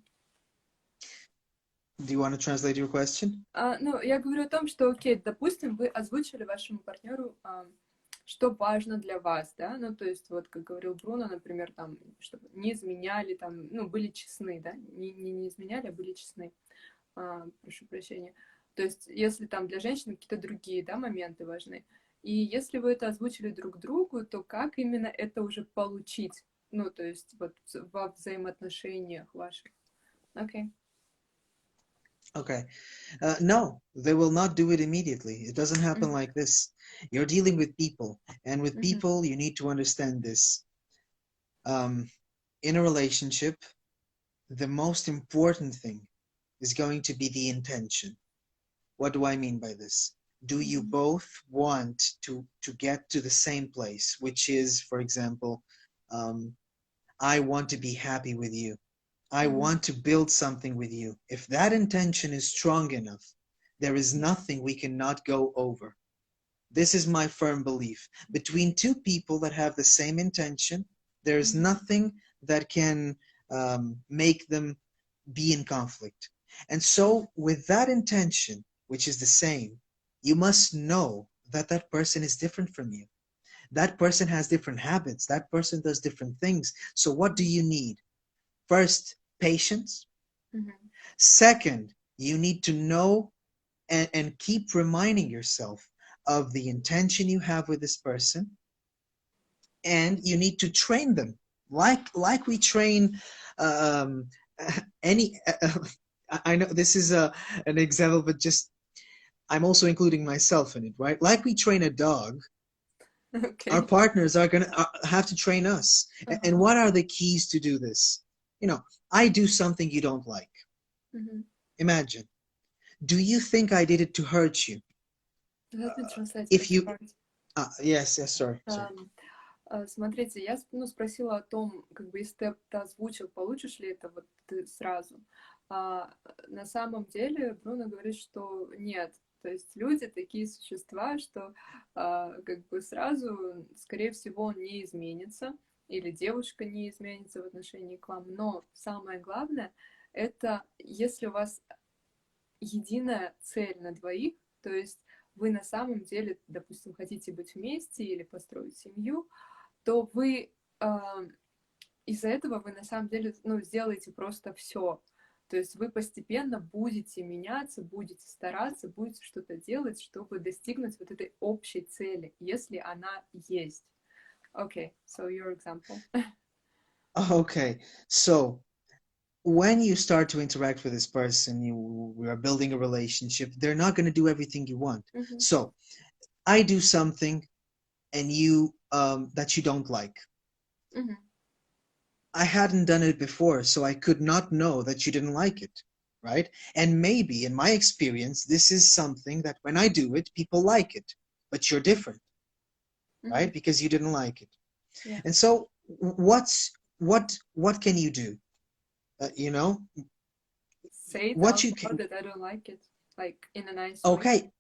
Do you want to translate your question? Ну, я говорю о том, что, окей, допустим, вы озвучили вашему партнеру, что важно для вас, да, ну, то есть, вот, как говорил Бруно, например, там, чтобы не изменяли, там, ну, были честны, да, не изменяли, а были честны, прошу прощения. То есть, если там для женщины какие-то другие, да, моменты важны, и если вы это озвучили друг другу, то как именно это уже получить, ну, то есть, вот, во взаимоотношениях ваших? Окей. Okay. No, they will not do it immediately. It doesn't happen like this. You're dealing with people, and with people, you need to understand this. In a relationship, the most important thing is going to be the intention. What do I mean by this? Do you both want to get to the same place, which is, for example, I want to be happy with you. I want to build something with you. If that intention is strong enough, there is nothing we cannot go over. This is my firm belief. Between two people that have the same intention, there is nothing that can make them be in conflict. And so with that intention, which is the same, you must know that that person is different from you. That person has different habits. That person does different things. So what do you need? First, patience. Second, you need to know and keep reminding yourself of the intention you have with this person, and you need to train them like we train any I know this is an example, but just I'm also including myself in it, right? Like we train a dog, our partners are gonna have to train us. And what are the keys to do this? You know, I do something you don't like. Imagine. Do you think I did it to hurt you? Let me translate If you... part. Yes, sorry. Смотрите, я спросила о том, как бы, если ты это озвучил, получишь ли это вот ты сразу. На самом деле Бруно говорит, что нет. То есть люди такие существа, что как бы сразу, скорее всего, он не изменится, или девушка не изменится в отношении к вам. Но самое главное, это если у вас единая цель на двоих, то есть вы на самом деле, допустим, хотите быть вместе или построить семью, то вы из-за этого вы на самом деле сделаете просто все. То есть вы постепенно будете меняться, будете стараться, будете что-то делать, чтобы достигнуть вот этой общей цели, если она есть. Okay, so your example. Okay, so when you start to interact with this person, we are building a relationship, they're not going to do everything you want. So I do something and you that you don't like. I hadn't done it before, so I could not know that you didn't like it, right? And maybe in my experience, this is something that when I do it, people like it, but you're different, right? Because you didn't like it. Yeah. And so what can you do? You know, say it what out you loud can... that I don't like it, like in a nice way. Okay,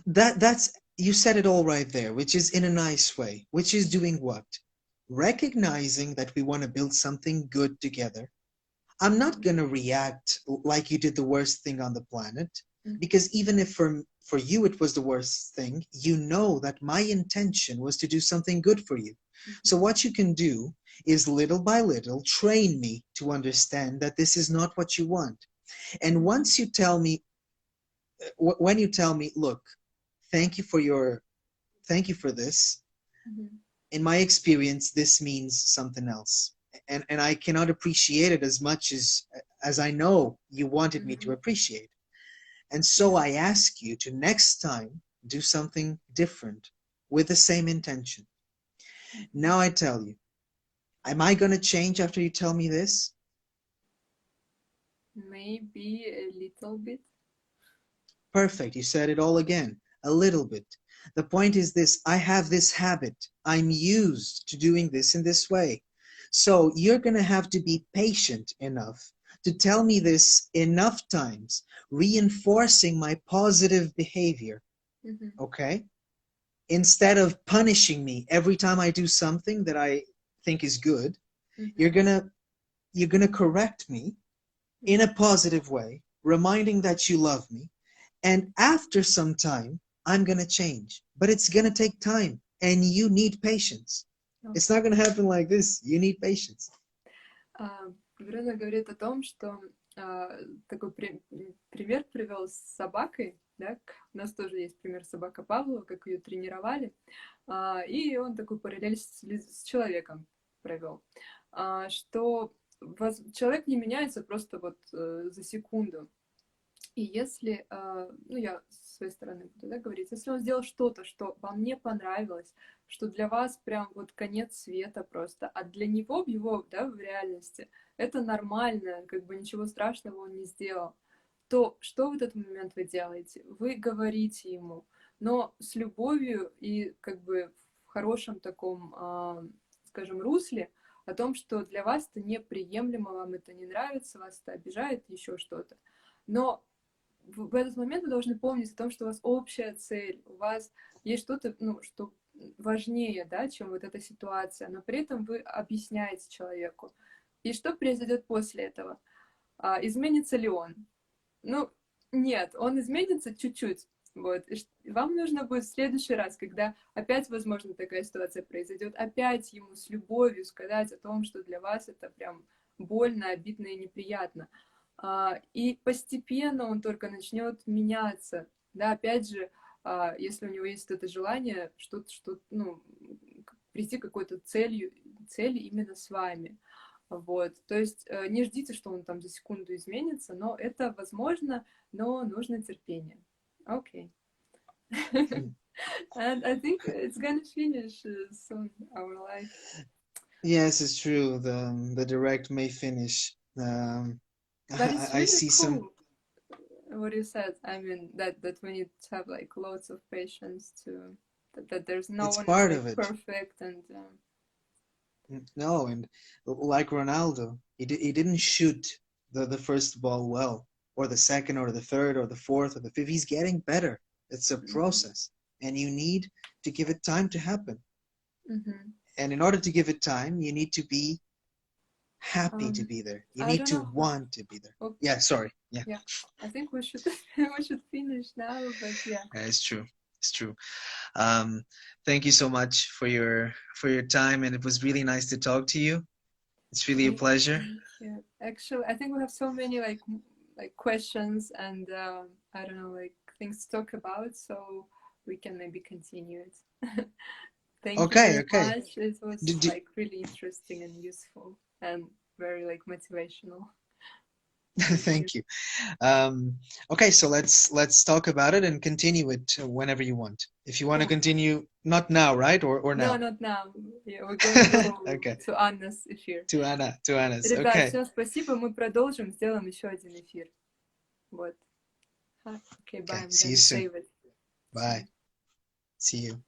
that's you said it all right there, which is in a nice way, which is doing what? Recognizing that we want to build something good together. I'm not going to react like you did the worst thing on the planet, because even if for you it was the worst thing, you know that my intention was to do something good for you. So what you can do is little by little train me to understand that this is not what you want. And once you tell me, when you tell me, look, thank you for this. In my experience, this means something else. And I cannot appreciate it as much as I know you wanted me to appreciate. And so I ask you to next time do something different with the same intention. Now I tell you, am I going to change after you tell me this? Maybe a little bit. Perfect. You said it all again. A little bit. The point is this: I have this habit. I'm used to doing this in this way. So you're going to have to be patient enough to tell me this enough times, reinforcing my positive behavior. Okay? Instead of punishing me every time I do something that I think is good, you're gonna correct me in a positive way, reminding that you love me. And after some time, I'm gonna change. But it's gonna take time, and you need patience. It's not gonna happen like this. You need patience. Бруно говорит о том, что такой пример привел с собакой, да? У нас тоже есть пример собака Павлова, как ее тренировали, и он такой параллель с человеком провел, что человек не меняется просто вот за секунду. И если, ну, я с своей стороны буду, да, говорить, если он сделал что-то, что вам не понравилось, что для вас прям вот конец света просто, а для него, да, в реальности, это нормально, как бы ничего страшного он не сделал, то что в этот момент вы делаете? Вы говорите ему, но с любовью и как бы в хорошем таком, скажем, русле, о том, что для вас это неприемлемо, вам это не нравится, вас это обижает, еще что-то. Но в этот момент вы должны помнить о том, что у вас общая цель, у вас есть что-то, ну, что важнее, да, чем вот эта ситуация, но при этом вы объясняете человеку. И что произойдет после этого? Изменится ли он? Ну, нет, он изменится чуть-чуть. Вот. И вам нужно будет в следующий раз, когда опять, возможно, такая ситуация произойдет, опять ему с любовью сказать о том, что для вас это прям больно, обидно и неприятно. И постепенно он только начнет меняться. Да, опять же, если у него есть это желание ну, прийти к какой-то цели именно с вами. Вот. То есть не ждите, что он там за секунду изменится, но это возможно, но нужно терпение. Окей. And I think it's gonna finish soon, our life. Yes, it's true. The direct may finish. But it's really I see cool what you said. I mean, that we need to have like lots of patience to that there's no it's one part is of like, it. perfect and No, and like Ronaldo, he didn't shoot the first ball well, or the second, or the third, or the fourth, or the fifth. He's getting better. It's a process, and you need to give it time to happen. And in order to give it time, you need to be happy to be there. You need to want to be there. Okay. Yeah, sorry. Yeah. I think we should finish now, but yeah. It's true. It's true. Thank you so much for your time, and it was really nice to talk to you. It's really a pleasure. Yeah. Actually, I think we have so many like questions and I don't know, like things to talk about, so we can maybe continue it. Thank you very much. It was like really interesting and useful and very like motivational. Thank you. Okay, so let's talk about it and continue it whenever you want. If you want to continue, not now, right? Or now? No, not now. Yeah, we're going to go to Anna's эфир. To Anna's. Ребят, okay. Все, спасибо. Мы продолжим, сделаем еще один эфир. Вот. Okay, bye. See you soon. Bye. See you.